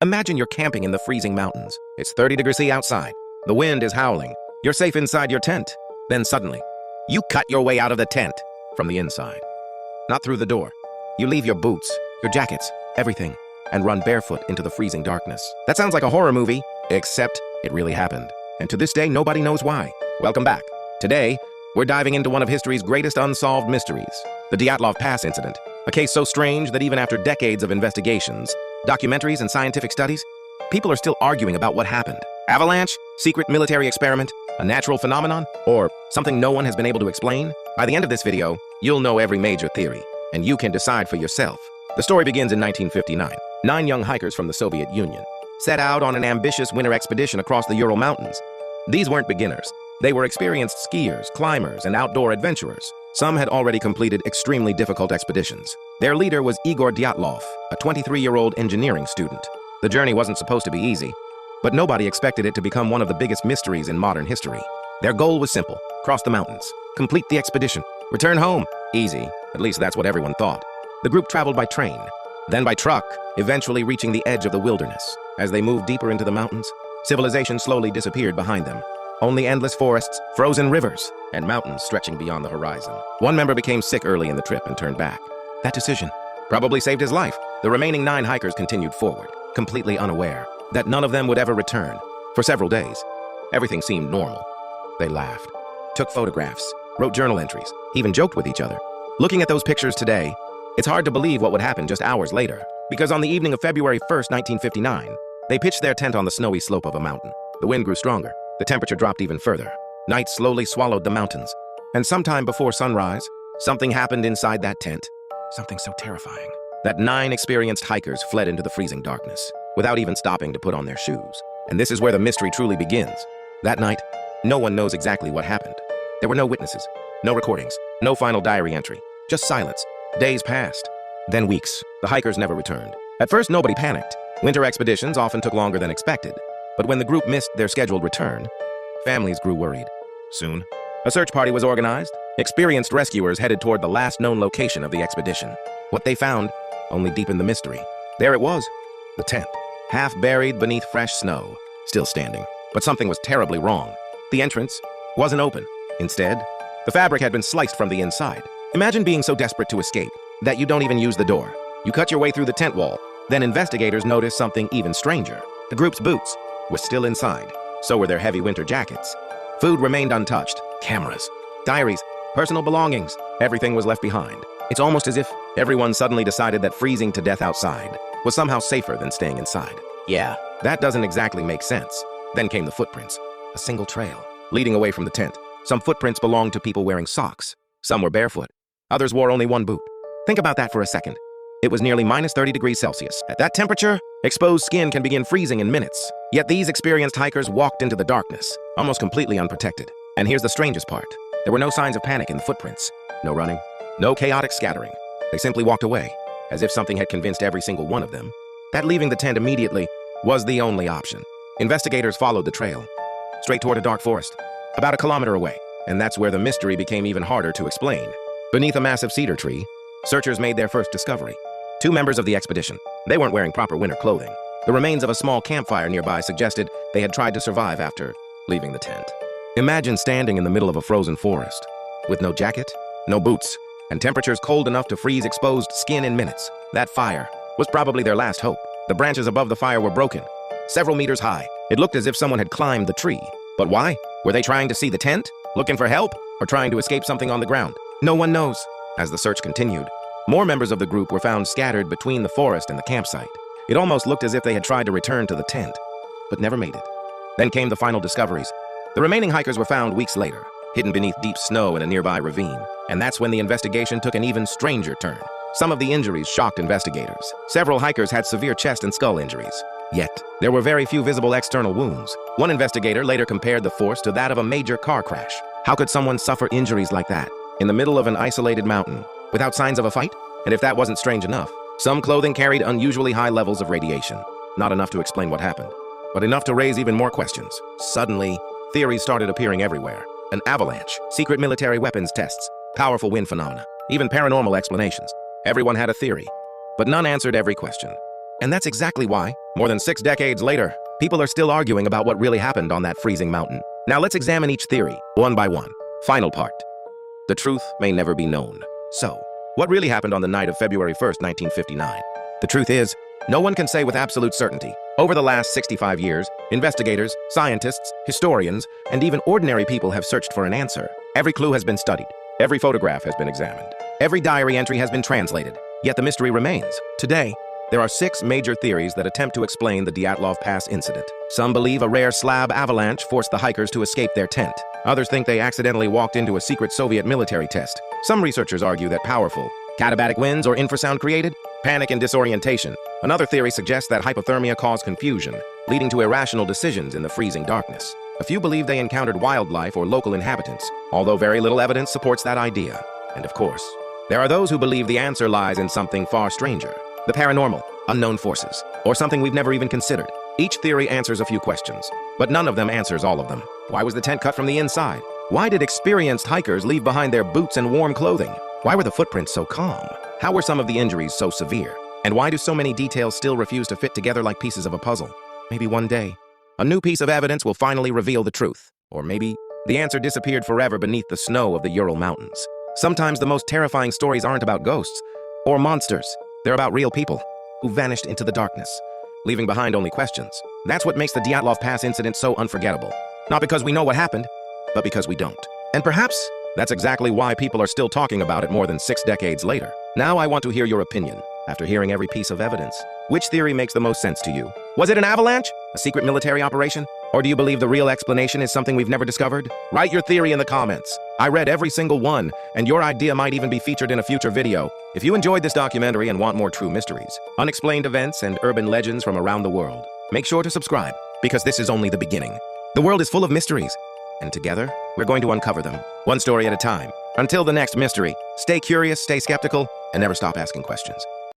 Imagine you're camping in the freezing mountains. It's 30 degrees C outside. The wind is howling. You're safe inside your tent. Then suddenly, you cut your way out of the tent from the inside. Not through the door. You leave your boots, your jackets, everything, and run barefoot into the freezing darkness. That sounds like a horror movie, except it really happened. And to this day, nobody knows why. Welcome back. Today, we're diving into one of history's greatest unsolved mysteries, the Dyatlov Pass Incident, a case so strange that even after decades of investigations, documentaries, and scientific studies, people are still arguing about what happened. Avalanche? Secret military experiment? A natural phenomenon? Or something no one has been able to explain? By the end of this video, you'll know every major theory, and you can decide for yourself. The story begins in 1959. 9 young hikers from the Soviet Union set out on an ambitious winter expedition across the Ural Mountains. These weren't beginners. They were experienced skiers, climbers, and outdoor adventurers. Some had already completed extremely difficult expeditions. Their leader was Igor Dyatlov, a 23-year-old engineering student. The journey wasn't supposed to be easy, but nobody expected it to become one of the biggest mysteries in modern history. Their goal was simple: cross the mountains, complete the expedition, return home. Easy, at least that's what everyone thought. The group traveled by train, then by truck, eventually reaching the edge of the wilderness. As they moved deeper into the mountains, civilization slowly disappeared behind them. Only endless forests, frozen rivers, and mountains stretching beyond the horizon. One member became sick early in the trip and turned back. That decision probably saved his life. The remaining 9 hikers continued forward, completely unaware that none of them would ever return. For several days, everything seemed normal. They laughed, took photographs, wrote journal entries, even joked with each other. Looking at those pictures today, it's hard to believe what would happen just hours later, because on the evening of February 1st, 1959, they pitched their tent on the snowy slope of a mountain. The wind grew stronger. The temperature dropped even further. Night slowly swallowed the mountains. And sometime before sunrise, something happened inside that tent. Something so terrifying that 9 experienced hikers fled into the freezing darkness without even stopping to put on their shoes. And this is where the mystery truly begins. That night, no one knows exactly what happened. There were no witnesses, no recordings, no final diary entry, just silence. Days passed, then weeks. The hikers never returned. At first, nobody panicked. Winter expeditions often took longer than expected. But when the group missed their scheduled return, families grew worried. Soon, a search party was organized. Experienced rescuers headed toward the last known location of the expedition. What they found only deepened the mystery. There it was, the tent, half buried beneath fresh snow, still standing. But something was terribly wrong. The entrance wasn't open. Instead, the fabric had been sliced from the inside. Imagine being so desperate to escape that you don't even use the door. You cut your way through the tent wall. Then investigators noticed something even stranger. The group's boots were still inside. So were their heavy winter jackets. Food remained untouched. Cameras, diaries, personal belongings, everything was left behind. It's almost as if everyone suddenly decided that freezing to death outside was somehow safer than staying inside. Yeah, that doesn't exactly make sense. Then came the footprints. A single trail leading away from the tent. Some footprints belonged to people wearing socks. Some were barefoot. Others wore only one boot. Think about that for a second. It was nearly minus 30 degrees Celsius. At that temperature, exposed skin can begin freezing in minutes. Yet these experienced hikers walked into the darkness, almost completely unprotected. And here's the strangest part. There were no signs of panic in the footprints. No running, no chaotic scattering. They simply walked away, as if something had convinced every single one of them that leaving the tent immediately was the only option. Investigators followed the trail, straight toward a dark forest, about a kilometer away. And that's where the mystery became even harder to explain. Beneath a massive cedar tree, searchers made their first discovery. 2 members of the expedition. They weren't wearing proper winter clothing. The remains of a small campfire nearby suggested they had tried to survive after leaving the tent. Imagine standing in the middle of a frozen forest, with no jacket, no boots, and temperatures cold enough to freeze exposed skin in minutes. That fire was probably their last hope. The branches above the fire were broken, several meters high. It looked as if someone had climbed the tree. But why? Were they trying to see the tent? Looking for help? Or trying to escape something on the ground? No one knows. As the search continued, more members of the group were found scattered between the forest and the campsite. It almost looked as if they had tried to return to the tent, but never made it. Then came the final discoveries. The remaining hikers were found weeks later, hidden beneath deep snow in a nearby ravine. And that's when the investigation took an even stranger turn. Some of the injuries shocked investigators. Several hikers had severe chest and skull injuries. Yet, there were very few visible external wounds. One investigator later compared the force to that of a major car crash. How could someone suffer injuries like that in the middle of an isolated mountain, without signs of a fight? And if that wasn't strange enough, some clothing carried unusually high levels of radiation. Not enough to explain what happened, but enough to raise even more questions. Suddenly, theories started appearing everywhere. An avalanche, secret military weapons tests, powerful wind phenomena, even paranormal explanations. Everyone had a theory, but none answered every question. And that's exactly why, more than 6 decades later, people are still arguing about what really happened on that freezing mountain. Now let's examine each theory, one by one. Final part. The truth may never be known. So, what really happened on the night of February 1st, 1959? The truth is, no one can say with absolute certainty. Over the last 65 years, investigators, scientists, historians, and even ordinary people have searched for an answer. Every clue has been studied. Every photograph has been examined. Every diary entry has been translated. Yet the mystery remains. Today, there are 6 major theories that attempt to explain the Dyatlov Pass Incident. Some believe a rare slab avalanche forced the hikers to escape their tent. Others think they accidentally walked into a secret Soviet military test. Some researchers argue that powerful, katabatic winds or infrasound created panic and disorientation. Another theory suggests that hypothermia caused confusion, leading to irrational decisions in the freezing darkness. A few believe they encountered wildlife or local inhabitants, although very little evidence supports that idea. And of course, there are those who believe the answer lies in something far stranger. The paranormal, unknown forces, or something we've never even considered. Each theory answers a few questions, but none of them answers all of them. Why was the tent cut from the inside? Why did experienced hikers leave behind their boots and warm clothing? Why were the footprints so calm? How were some of the injuries so severe? And why do so many details still refuse to fit together like pieces of a puzzle? Maybe one day, a new piece of evidence will finally reveal the truth. Or maybe the answer disappeared forever beneath the snow of the Ural Mountains. Sometimes the most terrifying stories aren't about ghosts or monsters. They're about real people who vanished into the darkness, leaving behind only questions. That's what makes the Dyatlov Pass incident so unforgettable. Not because we know what happened, but because we don't. And perhaps that's exactly why people are still talking about it more than 6 decades later. Now I want to hear your opinion. After hearing every piece of evidence, which theory makes the most sense to you? Was it an avalanche? A secret military operation? Or do you believe the real explanation is something we've never discovered? Write your theory in the comments. I read every single one, and your idea might even be featured in a future video. If you enjoyed this documentary and want more true mysteries, unexplained events, and urban legends from around the world, make sure to subscribe, because this is only the beginning. The world is full of mysteries, and together, we're going to uncover them, one story at a time. Until the next mystery, stay curious, stay skeptical, and never stop asking questions.